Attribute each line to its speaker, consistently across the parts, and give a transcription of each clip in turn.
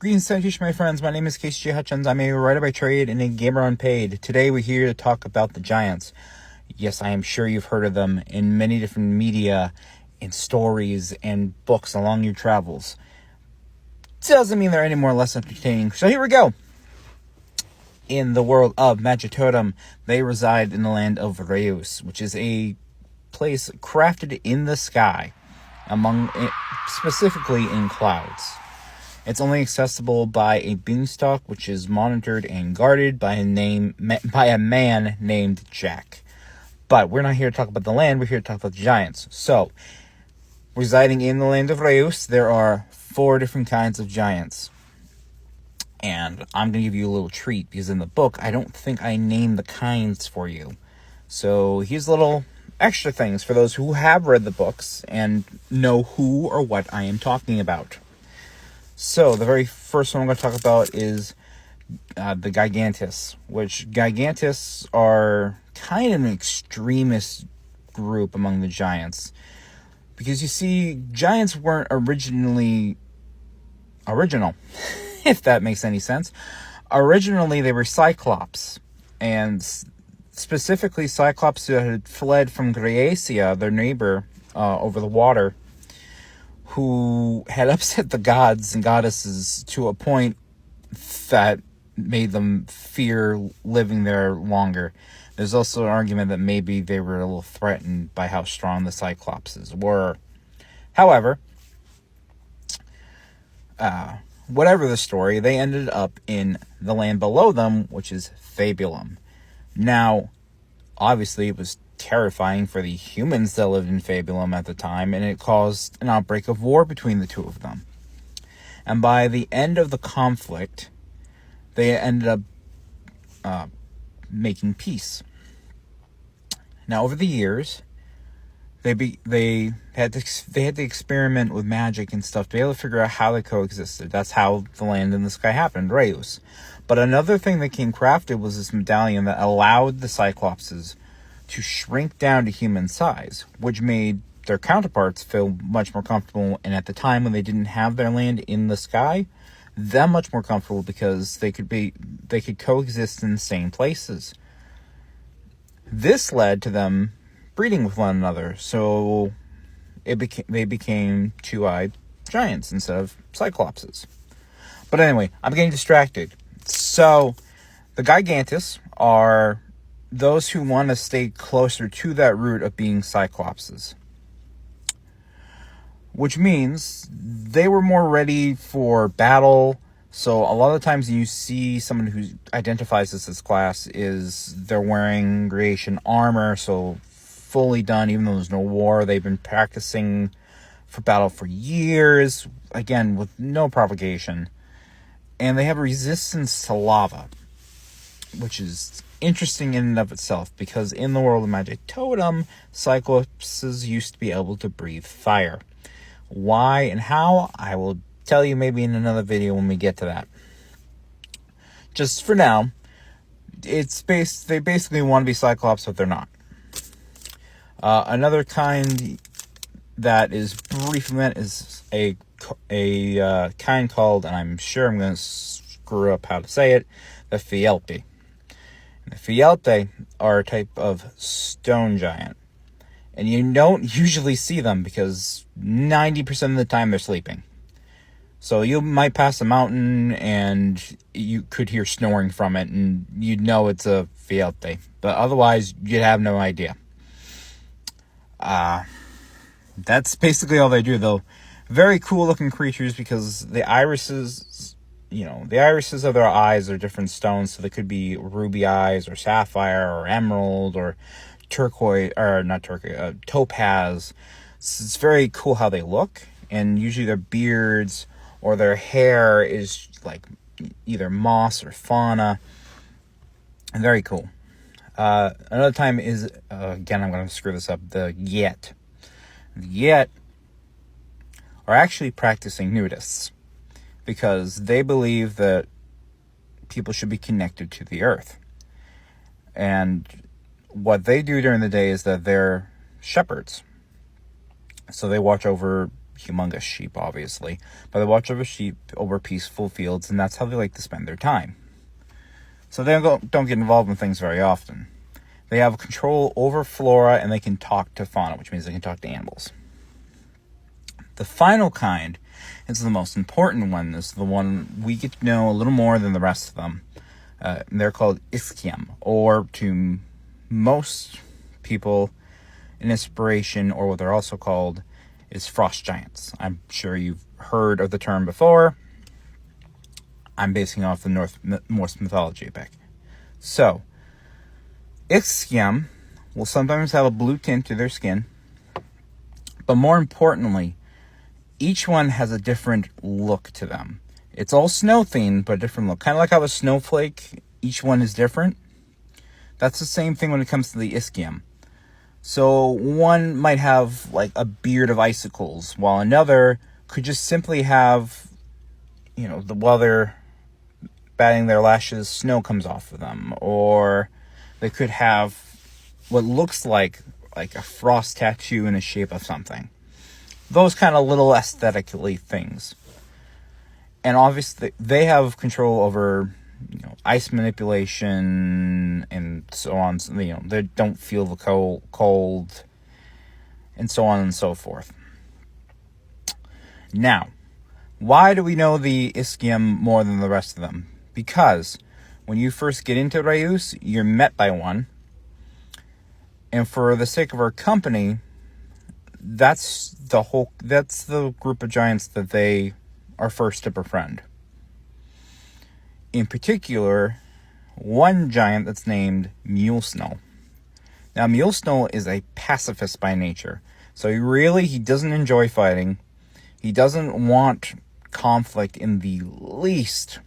Speaker 1: Greetings, salutation, my friends. My name is Casey J. Hutchins. I'm a writer by trade and a gamer unpaid. Today we're here to talk about the Giants. Yes, I am sure you've heard of them in many different media, in stories, and books along your travels. Doesn't mean they're any more or less entertaining. So here we go. In the world of Magic Totem, they reside in the land of Reus, which is a place crafted in the sky, specifically in clouds. It's only accessible by a beanstalk, which is monitored and guarded by a man named Jack. But we're not here to talk about the land, we're here to talk about the Giants. So, residing in the land of Reus, there are 4 different kinds of Giants. And I'm going to give you a little treat, because in the book, I don't think I named the kinds for you. So, here's little extra things for those who have read the books and know who or what I am talking about. So, the very first one I'm going to talk about is the Gigantus, which Gigantus are kind of an extremist group among the Giants. Because you see, Giants weren't original, if that makes any sense. Originally, they were Cyclops, and specifically Cyclops who had fled from Graecia, their neighbor, over the water, who had upset the gods and goddesses to a point that made them fear living there longer. There's also an argument that maybe they were a little threatened by how strong the Cyclopses were. However, whatever the story, they ended up in the land below them, which is Fabulum. Now, obviously, it was terrifying for the humans that lived in Fabulum at the time, and it caused an outbreak of war between the two of them. And by the end of the conflict, they ended up making peace. Now, over the years, they had to experiment with magic and stuff to be able to figure out how they coexisted. That's how the land in the sky happened, Reus. But another thing that came crafted was this medallion that allowed the Cyclopses to shrink down to human size, which made their counterparts feel much more comfortable. And at the time when they didn't have their land in the sky, them much more comfortable they could coexist in the same places. This led to them breeding with one another, so they became 2-eyed giants instead of Cyclopses. But anyway, I'm getting distracted. So, the Gigantus are those who want to stay closer to that root of being Cyclopses. Which means they were more ready for battle. So a lot of the times you see someone who identifies as this class is they're wearing creation armor, so fully done, even though there's no war. They've been practicing for battle for years, again, with no provocation. And they have resistance to lava, which is interesting in and of itself, because in the world of Magic Totem, Cyclopses used to be able to breathe fire. Why and how, I will tell you maybe in another video when we get to that. Just for now, they basically want to be Cyclops, but they're not. Another kind that is briefly meant is a kind called, and I'm sure I'm going to screw up how to say it, the Fielpi. The Fielpi are a type of stone giant. And you don't usually see them because 90% of the time they're sleeping. So you might pass a mountain and you could hear snoring from it and you'd know it's a Fielpi. But otherwise, you'd have no idea. That's basically all they do, though. Very cool looking creatures because the irises of their eyes are different stones, so they could be ruby eyes or sapphire or emerald or topaz. So it's very cool how they look, and usually their beards or their hair is like either moss or fauna. And very cool. Another time is, again, I'm going to screw this up, the Yet. The Yet are actually practicing nudists because they believe that people should be connected to the earth. And what they do during the day is that they're shepherds. So they watch over humongous sheep, obviously, but they watch over sheep over peaceful fields, and that's how they like to spend their time. So they don't get involved in things very often. They have control over flora, and they can talk to fauna, which means they can talk to animals. The final kind is the most important one. This is the one we get to know a little more than the rest of them. They're called Ischium, or to most people, an inspiration, or what they're also called, is frost giants. I'm sure you've heard of the term before. I'm basing off the Norse mythology epic. So, Ischium will sometimes have a blue tint to their skin, but more importantly, each one has a different look to them. It's all snow themed, but a different look. Kind of like how a snowflake, each one is different. That's the same thing when it comes to the Ischium. So one might have like a beard of icicles, while another could just simply have, while they're batting their lashes, snow comes off of them. Or they could have what looks like a frost tattoo in the shape of something. Those kind of little aesthetically things. And obviously they have control over, ice manipulation and so on. They don't feel the cold and so on and so forth. Now, why do we know the Ischium more than the rest of them? Because when you first get into Reus, you're met by one. And for the sake of our company, that's the group of giants that they are first to befriend. In particular, one giant that's named Mulesnow. Now, Mulesnow is a pacifist by nature. So he doesn't enjoy fighting. He doesn't want conflict in the least.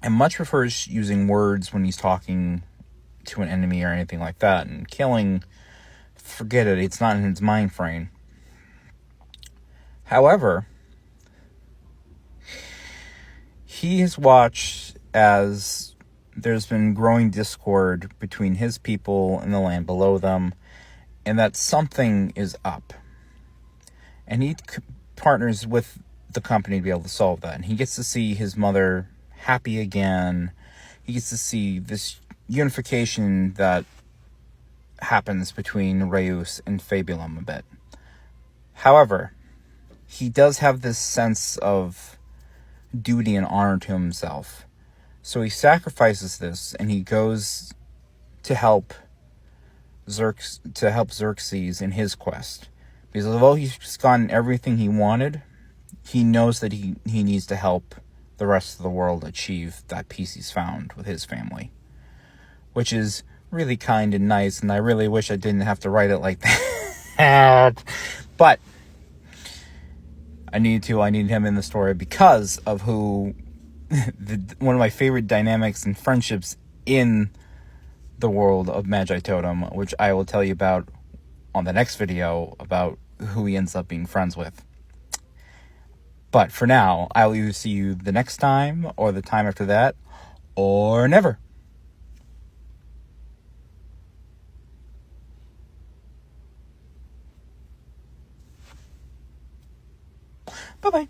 Speaker 1: And much prefers using words when he's talking to an enemy or anything like that. And killing, forget it, it's not in his mind frame. However, he has watched as there's been growing discord between his people and the land below them, and that something is up. And he partners with the company to be able to solve that. And he gets to see his mother happy again. He gets to see this unification that happens between Reus and Fabulum a bit. However, he does have this sense of duty and honor to himself. So he sacrifices this, and he goes to help Xerxes in his quest. Because although he's gotten everything he wanted, he knows that he needs to help the rest of the world achieve that peace he's found with his family. Which is really kind and nice, and I really wish I didn't have to write it like that. But I needed him in the story because of who one of my favorite dynamics and friendships in the world of Magi Totem, which I will tell you about on the next video, about who he ends up being friends with. But for now, I'll either see you the next time, or the time after that, or never. Bye-bye.